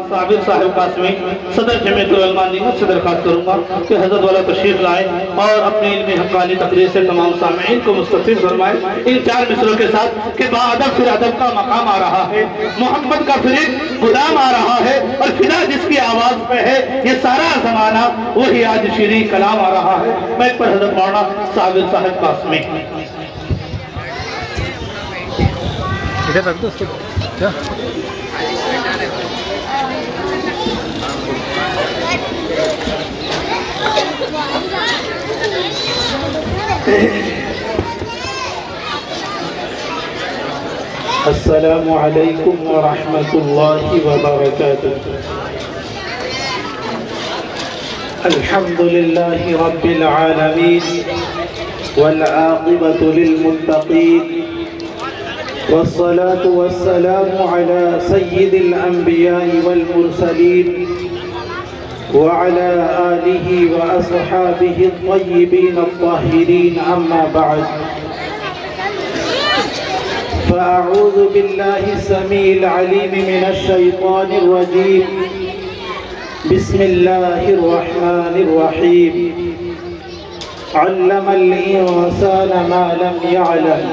صابر صاحب قاسمی صدر جمعیت العلماء نیمت سے درخواست کروں گا کہ حضرت والا تشریف لائیں اور اپنی علمی حقانی تقریر سے تمام سامعین کو مستفید فرمائیں ان 4 مصروں کے ساتھ کہ باادب پھر ادب کا مقام آ رہا ہے، محمد کا پھر ایک غلام آ رہا ہے اور فدا جس کی آواز پہ ہے یہ سارا زمانہ وہی آج شیریں کلام آ رہا ہے۔ میں پر حضرت مولانا صابر صاحب قاسمی ادھر رکھ دو اس کو کیا السلام علیکم ورحمۃ اللہ وبرکاتہ۔ الحمد للہ رب العالمین والعاقبۃ للمتقین والصلاة والسلام على سيد الأنبياء والمرسلين وعلى آله وأصحابه الطيبين الطاهرين أما بعد فأعوذ بالله السميع العليم من الشيطان الرجيم بسم الله الرحمن الرحيم علم الإنسان ما لم يعلم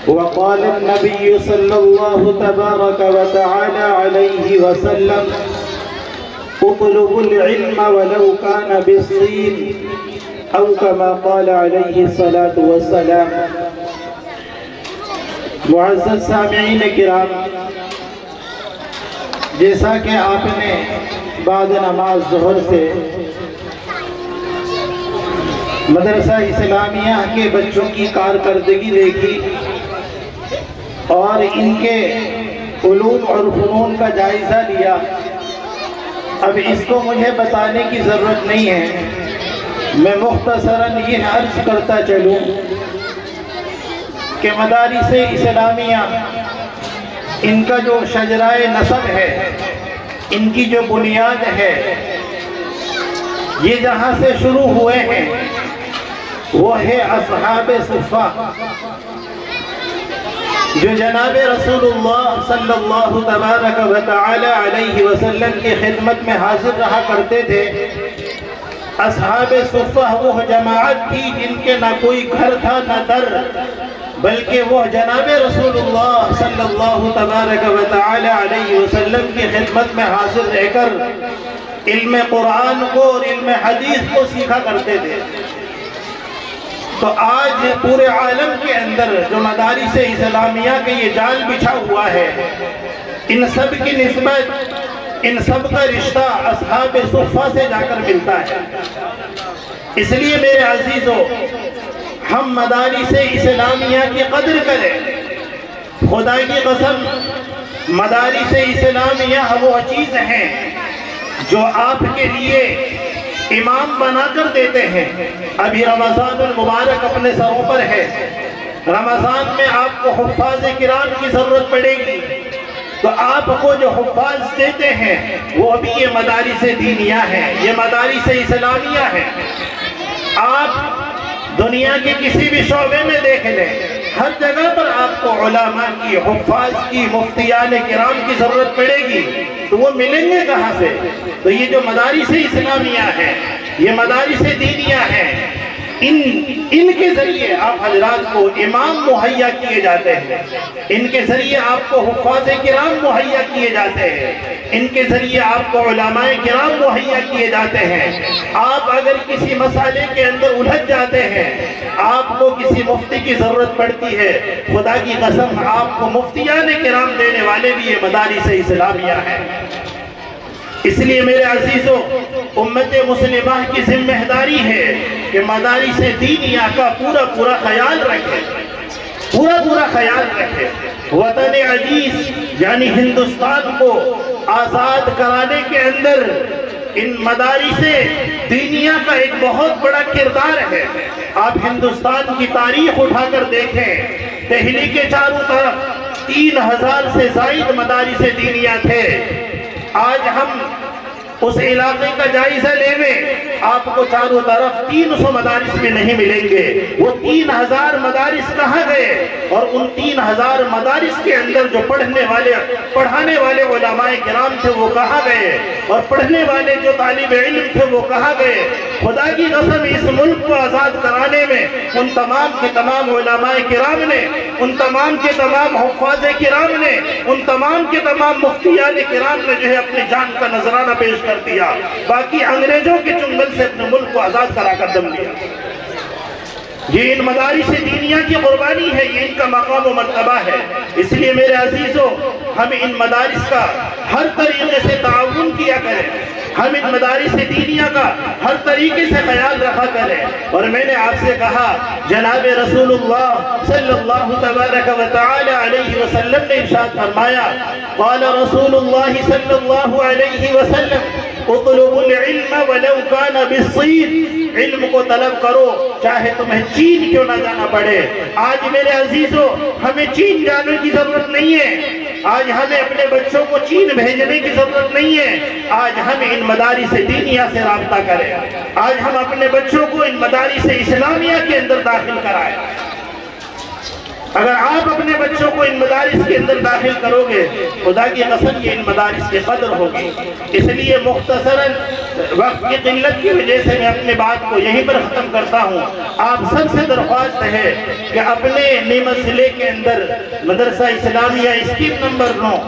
وقال النبي صلى الله تبارك وتعالى عليه وسلم اطلبوا العلم ولو كان بالصين أو كما قال عليه الصلاة والسلام۔ معزز سامعین کرام، جیسا کہ آپ نے بعد نماز ظہر سے مدرسہ اسلامیہ کے بچوں کی کارکردگی دیکھی اور ان کے علوم اور فنون کا جائزہ لیا، اب اس کو مجھے بتانے کی ضرورت نہیں ہے، میں مختصراً یہ عرض کرتا چلوں کہ مدارس اسلامیہ ان کا جو شجرۂ نسب ہے، ان کی جو بنیاد ہے، یہ جہاں سے شروع ہوئے ہیں وہ ہے اصحاب صفہ، جو جناب رسول اللہ صلی اللہ تبارک و تعالی علیہ وسلم کی خدمت میں حاضر رہا کرتے تھے۔ اصحاب صفہ وہ جماعت تھی جن کے نہ کوئی گھر تھا نہ در، بلکہ وہ جناب رسول اللہ صلی اللہ تبارک و تعالی علیہ وسلم کی خدمت میں حاضر رہ کر علم قرآن کو اور علم حدیث کو سیکھا کرتے تھے۔ تو آج پورے عالم کے اندر جو مدارس اسلامیہ کے یہ جال بچھا ہوا ہے، ان سب کی نسبت، ان سب کا رشتہ اصحاب صفہ سے جا کر ملتا ہے۔ اس لیے میرے عزیزو، ہم مدارس اسلامیہ کی قدر کریں۔ خدا کی قسم، مدارس اسلامیہ وہ چیز ہیں جو آپ کے لیے امام بنا کر دیتے ہیں۔ ابھی رمضان المبارک اپنے سروں پر ہے، رمضان میں آپ کو حفاظ کرام کی ضرورت پڑے گی، تو آپ کو جو حفاظ دیتے ہیں وہ ابھی یہ مدارس دینیہ ہیں، یہ مدارس اسلامیہ ہیں۔ آپ دنیا کے کسی بھی شعبے میں دیکھ لیں، ہر جگہ پر آپ کو علماء کی، حفاظ کی، مفتیان کرام کی ضرورت پڑے گی، تو وہ ملیں گے کہاں سے؟ تو یہ جو مدارس اسلامیہ ہیں، یہ مدارس دینیہ ہیں، ان کے ذریعے آپ حضرات کو امام مہیا کیے جاتے ہیں، ان کے ذریعے آپ کو حفاظ کرام مہیا کیے جاتے ہیں، ان کے ذریعے آپ کو علماء کرام مہیا کیے جاتے ہیں۔ آپ اگر کسی مسئلے کے اندر الجھ جاتے ہیں، آپ کو کسی مفتی کی ضرورت پڑتی ہے، خدا کی قسم آپ کو مفتیان کرام دینے والے بھی یہ مدارس اسلامیہ ہیں۔ اس لیے میرے عزیزو، امت مسلمہ کی ذمہ داری ہے کہ مدارس دینیہ کا پورا خیال رکھے، پورا خیال رکھے۔ وطن عزیز یعنی ہندوستان کو آزاد کرانے کے اندر ان مدارس دینیہ کا ایک بہت بڑا کردار ہے۔ آپ ہندوستان کی تاریخ اٹھا کر دیکھیں، دہلی کے چاروں طرف 3000 سے زائد مدارس دینیہ تھے۔ آج ہم اس علاقے کا جائزہ لے میں آپ کو چاروں طرف 300 مدارس میں نہیں ملیں گے۔ وہ 3000 مدارس کہاں گئے؟ اور ان 3000 مدارس کے اندر جو پڑھانے والے علماء کرام تھے وہ کہاں گئے؟ اور پڑھنے والے جو طالب علم تھے وہ کہاں گئے؟ خدا کی قسم اس ملک کو آزاد کرانے میں ان تمام کے تمام علماء کرام نے، ان تمام کے تمام حفاظ کرام نے، ان تمام کے تمام مفتیان کرام نے جو ہے اپنی جان کا نذرانہ پیش کر دیا، باقی انگریزوں کے چنگل سے اپنے ملک کو آزاد کرا کر دم لیا۔ یہ ان مدارس دینیہ کی قربانی ہے، یہ ان کا مقام و مرتبہ ہے۔ اس لیے میرے عزیزوں، ہم ان مدارس کا ہر طریقے سے تعاون کیا کریں، ہم ان مدارس دینیہ کا ہر طریقے سے خیال رکھا کریں۔ اور میں نے آپ سے کہا، جناب رسول اللہ صلی اللہ تبارک و تعالی علیہ وسلم نے ارشاد فرمایا، قال رسول اللہ صلی اللہ علیہ وسلم اطلبوا العلم ولو كان بالصين، علم کو طلب کرو چاہے تمہیں چین کیوں نہ جانا پڑے۔ آج میرے عزیزوں، ہمیں چین جانے کی ضرورت نہیں ہے، آج ہمیں اپنے بچوں کو چین بھیجنے کی ضرورت نہیں ہے، آج ہم ان مدارس دینیہ سے رابطہ کریں، آج ہم اپنے بچوں کو ان مدارس اسلامیہ کے اندر داخل کرائیں۔ اگر آپ اپنے بچوں کو ان مدارس کے اندر داخل کرو گے، خدا کی قسم یہ ان مدارس کی قدر ہوگی۔ اس لیے مختصراً وقت کی قلت کی وجہ سے میں اپنے بات کو یہیں پر ختم کرتا ہوں۔ آپ سب سے درخواست ہے کہ اپنے نیمت ضلع کے اندر مدرسہ اسلامیہ اسکیم نمبر 9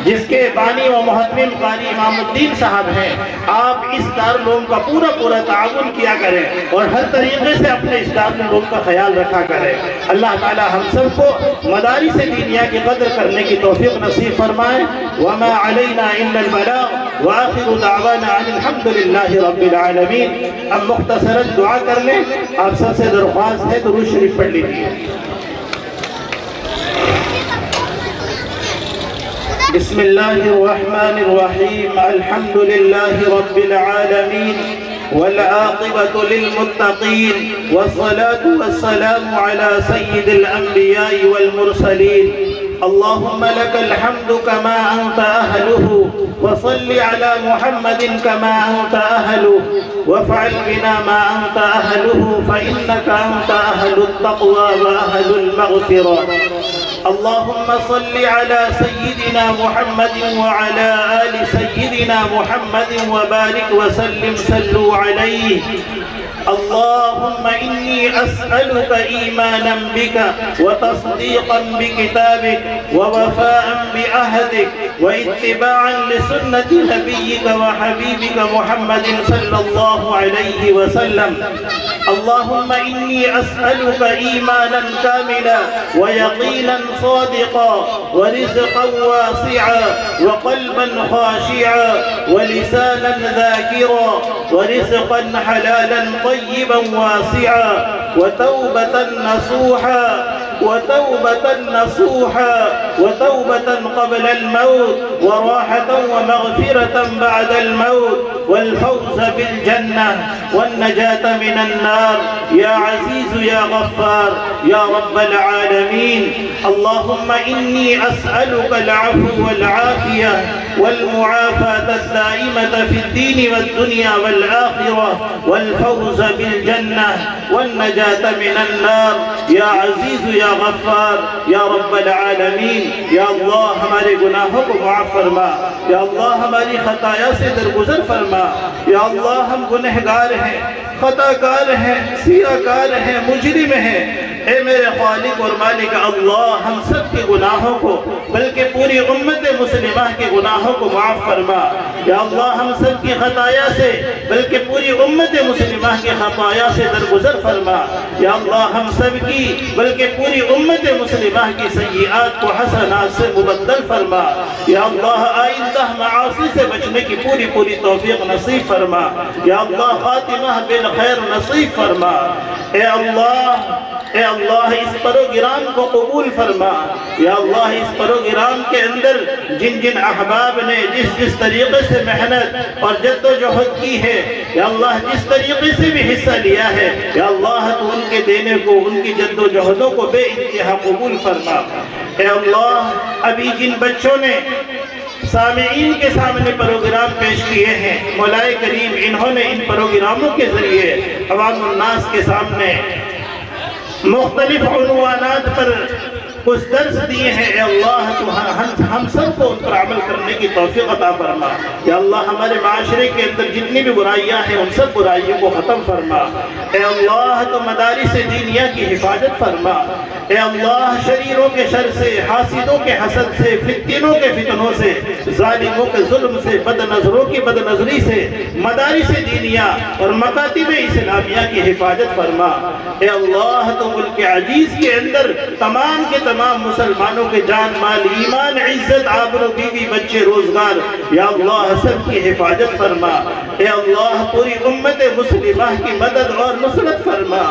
جس کے بانی و محتمم قاری امام الدین صاحب ہیں، آپ اس دارالعلوم کا پورا تعاون کیا کریں اور ہر طریقے سے اپنے اس دارالعلوم کا خیال رکھا کریں۔ اللہ تعالی ہم سب کو مدارس دینیہ کی قدر کرنے کی توفیق نصیب فرمائے۔ وما علینا الا البلاغ وآخر دعوانا ان الحمد للہ رب العالمین۔ اب مختصراً دعا کر لیں، آپ سب سے درخواست ہے درود شریف پڑھ لیجیے۔ بسم اللہ الرحمن الرحیم، الحمد للہ رب العالمین والعاقبة للمتقین والصلاة والسلام على سید الانبیاء والمرسلین۔ اللهم لك الحمد كما أنت أهله، وصل على محمد كما أنت أهله، وافعل بنا ما أنت أهله، فإنك أنت أهل التقوى وأهل المغفرة۔ اللهم صل على سيدنا محمد وعلى آل سيدنا محمد وبارك وسلم، صلوا عليه۔ اللهم إني أسألك إيمانا بك وتصديقا بكتابك ووفاء بعهدك واتباعا لسنة نبيك وحبيبك محمد صلى الله عليه وسلم۔ اللهم إني أسألك إيمانا كاملا ويقينا صادقا ورزقا واسعا وقلبا خاشعا ولسانا ذاكرا ورزقا حلالا طيبا واسعا وتوبة نصوحا وتوبة قبل الموت وراحة ومغفرة بعد الموت والفوز بالجنة والنجاة من النار، يا عزيز يا غفار يا رب العالمين۔ اللهم إني أسألك العفو والعافية والمعافاة الدائمة في الدين والدنيا والآخرة والفوز بالجنة والنجاة من النار، يا عزيز يا غفار یا رب العالمین۔ یا اللہ ہمارے گناہوں کو معاف فرما، یا اللہ ہماری خطایا سے درگزر فرما۔ یا اللہ ہم گنہگار ہیں، خطا کار ہیں، سیاہ کار ہیں، مجرم ہیں۔ اے میرے خالق اور مالک اللہ، ہم سب کے گناہوں کو بلکہ پوری امت مسلمہ کے گناہوں کو معاف فرما۔ یا اللہ ہم سب کی خطایا سے بلکہ پوری امت مسلمہ کے خطایا سے درگزر فرما۔ یا اللہ ہم سب کی بلکہ پوری امت مسلمہ کی سیئات کو حسنات سے مبدل فرما۔ یا اللہ آئندہ معاصی سے بچنے کی پوری توفیق نصیب فرما۔ یا اللہ خاتمہ بالخیر نصیب فرما۔ اے اللہ اس پروگرام کو قبول فرما۔ یا اللہ اس پروگرام کے اندر جن احباب نے جس طریقے سے محنت اور جد و جہد کی ہے، یا اللہ جس طریقے سے بھی حصہ لیا ہے، یا اللہ تو ان کے دینے کو، ان کی جد و جہدوں کو بے انتہا قبول فرما۔ اے اللہ ابھی جن بچوں نے سامعین کے سامنے پروگرام پیش کیے ہیں۔ مولا کریم انہوں نے ان پروگراموں کے ذریعے عوام الناس کے سامنے مختلف عنوانات پر کچھ درس دیے ہیں۔ اے اللہ تو ہم سب کو ان پر عمل کرنے کی توفیق عطا فرما۔ یا اللہ ہمارے معاشرے کے اندر جتنی بھی برائیاں ہیں ان سب برائیوں کو ختم فرما۔ اے اللہ تو مدارس دینیہ کی حفاظت فرما۔ اے اللہ شریروں کے شر سے، حاسدوں کے حسد سے، فتنوں کے فتنوں سے، ظالموں کے ظلم سے، بد نظروں کی بد نظری سے مدارس دینیہ اور مکاتب اسلامیہ کی حفاظت فرما۔ اے اللہ تو ملک عزیز کے اندر تمام کے تمام مسلمانوں کے جان مال ایمان عزت آبرو بیوی بچے روزگار یا اللہ سب کی حفاظت فرما۔ اے اللہ پوری امت مسلمہ کی مدد اور نصرت فرما۔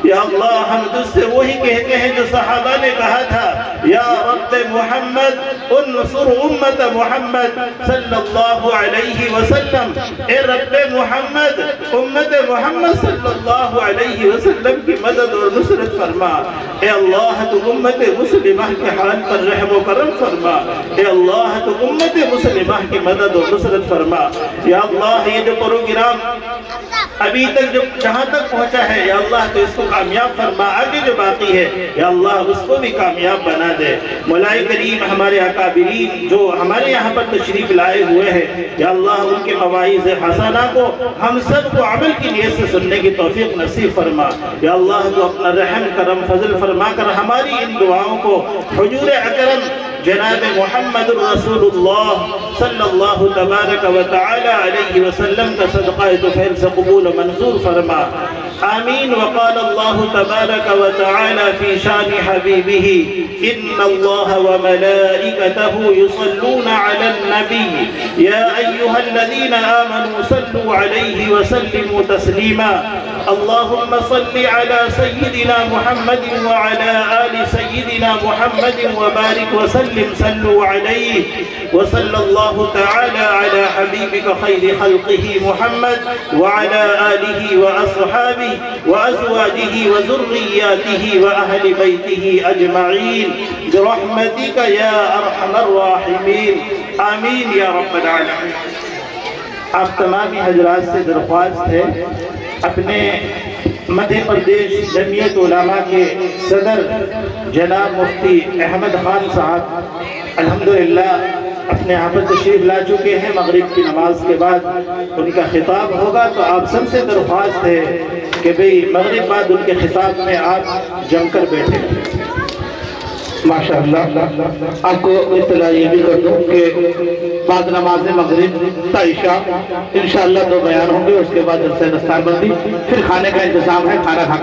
یا اللہ ہم تجھ سے وہی کہتے ہیں جو صحابہ نے کہا تھا، یا رب محمد انصر امت محمد صلی اللہ علیہ وسلم۔ اے رب محمد امت محمد صلی اللہ علیہ وسلم کی مدد اور نصرت فرما۔ اے اللہ تو امت مسلمہ کے حال پر رحم و کرم فرما۔ اے اللہ تو امت مسلمہ کی مدد اور نصرت فرما۔ یا اللہ یہ جو پروگرام ابھی تک جو جہاں تک پہنچا ہے یا اللہ تو اس کو کامیاب فرما، آگے جو باقی ہے یا اللہ اس کو بھی کامیاب بنا دے۔ مولا کریم ہمارے اکابرین جو ہمارے یہاں پر تشریف لائے ہوئے ہیں یا اللہ ان کے مواعظ حسنہ کو ہم سب کو عمل کی نیت سے سننے کی توفیق نصیب فرما۔ یا اللہ تو اپنا رحم کرم فضل فرما کر ہماری ان دعاؤں کو حضور اکرم جناب محمد رسول اللہ صلی اللہ تبارک و تعالی علیہ وسلم کا صدقہ طفیل سے قبول و منظور فرما۔ آمین۔ وقال اللہ تبارک و تعالی فی شان حبیبہ ان اللہ وملائکتہ یصلون علی النبی یا ایہا الذین آمنوا صلوا علیہ وسلموا تسلیما۔ اللہم صل علی سیدنا محمد وعلى آل سیدنا محمد وبارک وسلم صلوا علیہ وصلی اللہ تعالی علی حبیبک خیر خلقہ محمد وعلى آلہ واصحابہ وازواجہ وذریاتہ واہل بیتہ اجمعین برحمتک یا ارحم الراحمین۔ آمین یا رب العالمین۔ آپ تمامی حضرات سے درخواست ہے اپنے مدھیہ پردیش جمعیت علماء کے صدر جناب مفتی احمد خان صاحب الحمدللہ اپنے یہاں پر تشریف لا چکے ہیں۔ مغرب کی نماز کے بعد ان کا خطاب ہوگا تو آپ سب سے درخواست ہے کہ بھئی مغرب بعد ان کے خطاب میں آپ جم کر بیٹھے ہیں۔ ماشاءاللہ آپ کو اطلاع یہ بھی کر دوں کہ بعد نماز مغرب تا عشاء انشاءاللہ 2 بیان ہوں گے، اس کے بعد جلسہ دستار بندی، پھر کھانے کا انتظام ہے، کھانا کھا